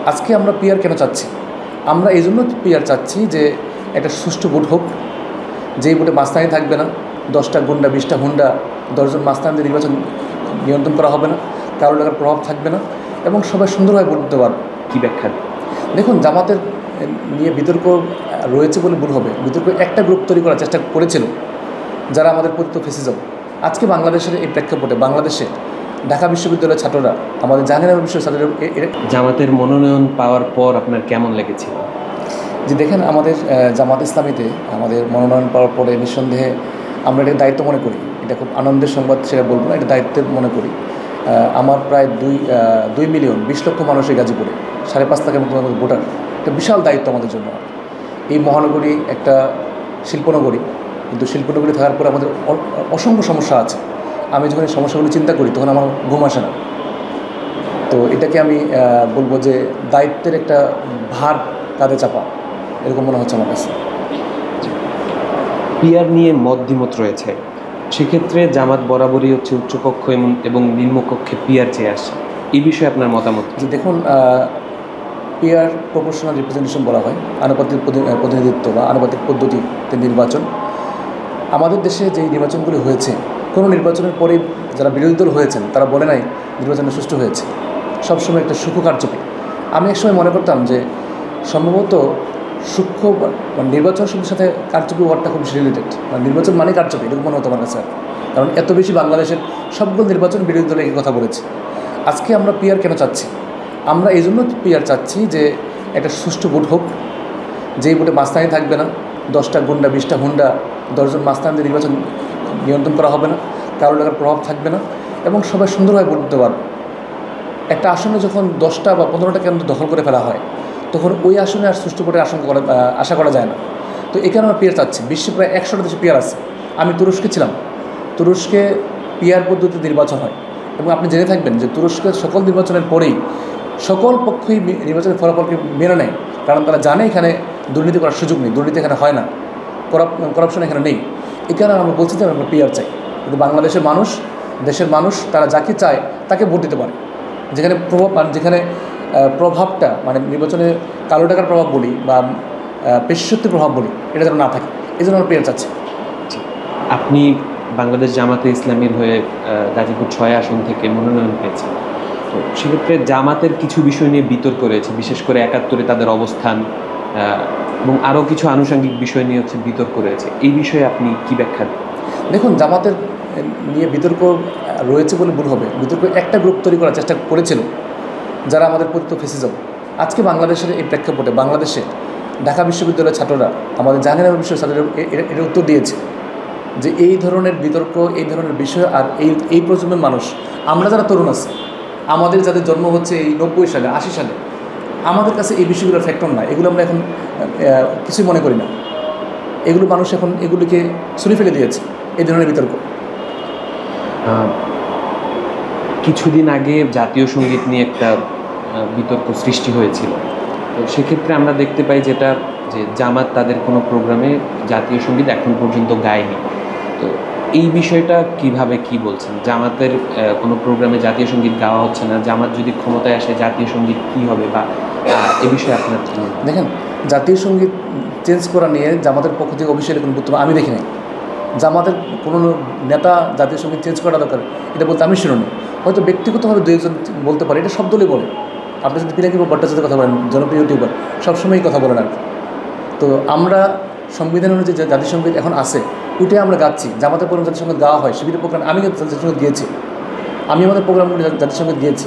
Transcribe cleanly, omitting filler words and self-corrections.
আজকে আমরা পিআর কেন চাচ্ছি? আমরা এই জন্য পিআর চাচ্ছি যে একটা সুষ্ঠু ভোট হোক, যেই ভোটে মাস্তানি থাকবে না, 10টা গুন্ডা 20টা হুন্ডা 10 জন মাস্তানদের নির্বাচন নিয়ন্ত্রণ করা হবে না, কারো টাকার প্রভাব থাকবে না এবং সবাই সুন্দরভাবে ভোট দিতে পারবে। কী ব্যাখ্যা? দেখুন, জামাতের নিয়ে বিতর্ক রয়েছে বলে ভুল হবে। বিতর্ক একটা গ্রুপ তৈরি করার চেষ্টা করেছিল যারা আমাদের পতিত ফেসিজম। আজকে বাংলাদেশের এই প্রেক্ষাপটে বাংলাদেশে ঢাকা বিশ্ববিদ্যালয়ের ছাত্ররা, আমাদের জাহাঙ্গীরনগর বিশ্ববিদ্যালয়ের জামাতের মনোনয়ন পাওয়ার পর আপনার কেমন লেগেছিল? যে দেখেন, আমাদের জামাত ইসলামীতে আমাদের মনোনয়ন পাওয়ার পরে নিঃসন্দেহে আমরা এটা দায়িত্ব মনে করি। এটা খুব আনন্দের সংবাদ সেটা বলবো না, এটা দায়িত্বের মনে করি। আমার প্রায় 2 মিলিয়ন 20 লক্ষ মানুষ এই গাজীপুরে, 5.5 লাখের মতো ভোটার, একটা বিশাল দায়িত্ব আমাদের জন্য। এই মহানগরী একটা শিল্পনগরী, কিন্তু শিল্পনগরী থাকার পরে আমাদের অসংখ্য সমস্যা আছে। আমি যখন এই সমস্যাগুলি চিন্তা করি তখন আমার ঘুম আসে না। তো এটাকে আমি বলবো যে দায়িত্বের একটা ভার কাঁধে চাপা, এরকম মনে হচ্ছে আমার কাছে। পিআর নিয়ে মত রয়েছে, সেক্ষেত্রে জামাত বরাবরই হচ্ছে উচ্চকক্ষ এবং নিম্নকক্ষে পিআর চেয়ে আসে। এই বিষয়ে আপনার মতামত? যে দেখুন, পিআর প্রপোর্শনাল রিপ্রেজেন্টেশন বলা হয়, আনুপাতিক প্রতিনিধিত্ব বা আনুপাতিক পদ্ধতিতে নির্বাচন। আমাদের দেশে যে নির্বাচনগুলি হয়েছে, কোনো নির্বাচনের পরে যারা বিরোধী দল হয়েছেন তারা বলে নাই নির্বাচনে সুষ্ঠু হয়েছে, সবসময় একটা সূক্ষ্ম কারচুপি। আমি একসময় মনে করতাম যে সম্ভবত সূক্ষ্ম নির্বাচন শব্দের সাথে কারচুপি ওয়ার্ডটা খুব রিলেটেড, নির্বাচন মানে কারচুপি, এরকম মনে হতো আমার কাছে। কারণ এত বেশি বাংলাদেশের সবগুলো নির্বাচন বিরোধী দলে এই কথা বলেছে। আজকে আমরা পিআর কেন চাচ্ছি? আমরা এই জন্য পিআর চাচ্ছি যে একটা সুষ্ঠু ভোট হোক, যেই ভোটে মাস্তানি থাকবে না, 10টা গুন্ডা 20টা হুন্ডা 10 জন মাস্তানদের নির্বাচন নিয়ন্ত্রণ করা হবে না, কারো টাকার প্রভাব থাকবে না এবং সবাই সুন্দরভাবে ভোট দিতে পারবে। একটা আসনে যখন 10টা বা 15টা কেন্দ্র দখল করে ফেলা হয়, তখন ওই আসনে আর সুষ্ঠু ভোটের আশা করা যায় না। তো এখানে আমরা পিআর চাচ্ছি। বিশ্বে প্রায় 100টা দেশে পিআর আছে। আমি তুরস্কে ছিলাম, তুরস্কে পিআর পদ্ধতিতে নির্বাচন হয় এবং আপনি জেনে থাকবেন যে তুরস্কের সকল নির্বাচনের পরেই সকল পক্ষই নির্বাচনের ফলাফলকে মেনে নেয়, কারণ তারা জানে এখানে দুর্নীতি করার সুযোগ নেই, দুর্নীতি এখানে হয় না, করাপশন এখানে নেই। এই কারণে আমরা বলছি যে আমরা পিআর চাই। কিন্তু বাংলাদেশের মানুষ, দেশের মানুষ, তারা যাকে চায় তাকে ভোট দিতে পারে। যেখানে যেখানে প্রভাবটা মানে নির্বাচনে কালো টাকার প্রভাব বলি বা পেশিশক্তির প্রভাব বলি, এটা যেন না থাকে, এই জন্য আমরা পিআর চাচ্ছি। আপনি বাংলাদেশ জামাতে ইসলামীর হয়ে গাজীপুর 6 আসন থেকে মনোনয়ন পেয়েছেন। তো সেক্ষেত্রে জামাতের কিছু বিষয় নিয়ে বিতর্ক রয়েছে, বিশেষ করে 71-এ তাদের অবস্থান এবং আরও কিছু আনুষঙ্গিক বিষয় নিয়ে হচ্ছে বিতর্ক রয়েছে। এই বিষয়ে আপনি কী ব্যাখ্যা দেন? দেখুন, জামাতের নিয়ে বিতর্ক রয়েছে বলে ভুল হবে। বিতর্ক একটা গ্রুপ তৈরি করার চেষ্টা করেছিল যারা আমাদের পতিত ফেসিজম। আজকে বাংলাদেশের এই প্রেক্ষাপটে বাংলাদেশে ঢাকা বিশ্ববিদ্যালয়ের ছাত্ররা, আমাদের জাহাঙ্গীরনগর বিশ্ববিদ্যালয়ের ছাত্ররা এর উত্তর দিয়েছে যে এই ধরনের বিতর্ক, এই ধরনের বিষয় আর এই প্রজন্মের মানুষ, আমরা যারা তরুণ আছি, আমাদের যাদের জন্ম হচ্ছে এই 90 সালে 80 সালে, আমাদের কাছে এই বিষয়গুলোর ফ্যাক্টর না, এগুলো আমরা এখন কিছুই মনে করি না। এগুলো মানুষ এখন এগুলিকে ছুঁড়ে ফেলে দিয়েছে, এই ধরনের বিতর্ক। কিছুদিন আগে জাতীয় সঙ্গীত নিয়ে একটা বিতর্ক সৃষ্টি হয়েছিল। তো সেক্ষেত্রে আমরা দেখতে পাই যে জামাত তাদের কোনো প্রোগ্রামে জাতীয় সঙ্গীত এখন পর্যন্ত গায়নি। তো এই বিষয়টা কিভাবে কি বলছেন? জামাতের কোনো প্রোগ্রামে জাতীয় সঙ্গীত গাওয়া হচ্ছে না, জামাত যদি ক্ষমতায় আসে জাতীয় সঙ্গীত কী হবে, বা এ বিষয়ে আপনার দেখেন, জাতীয় সঙ্গীত চেঞ্জ করা নিয়ে জামাতের পক্ষ থেকে অফিসিয়ালি কোনো বক্তব্য আমি দেখি নাই। জামাতের কোনো নেতা জাতীয় সঙ্গীত চেঞ্জ করা দরকার এটা বলতে আমি শুনিনি। হয়তো ব্যক্তিগতভাবে 2-1 জন বলতে পারে, এটা সব দলই বলে। আপনি যদি পিনাকি ভট্টাচার্যের কথা বলেন, জনপ্রিয় ইউটিউবার, সবসময়ই কথা বলেন আর কি। তো আমরা সংবিধান অনুযায়ী যে জাতীয় সঙ্গীত এখন আছে ওইটাই আমরা গাচ্ছি। জামাতের প্রোগ্রাম জাতীয় সঙ্গীত গাওয়া হয়, শিবিরের প্রোগ্রাম আমি জাতীয় সঙ্গীত গিয়েছি, আমি আমাদের প্রোগ্রামগুলি জাতীয় সঙ্গীত গিয়েছি।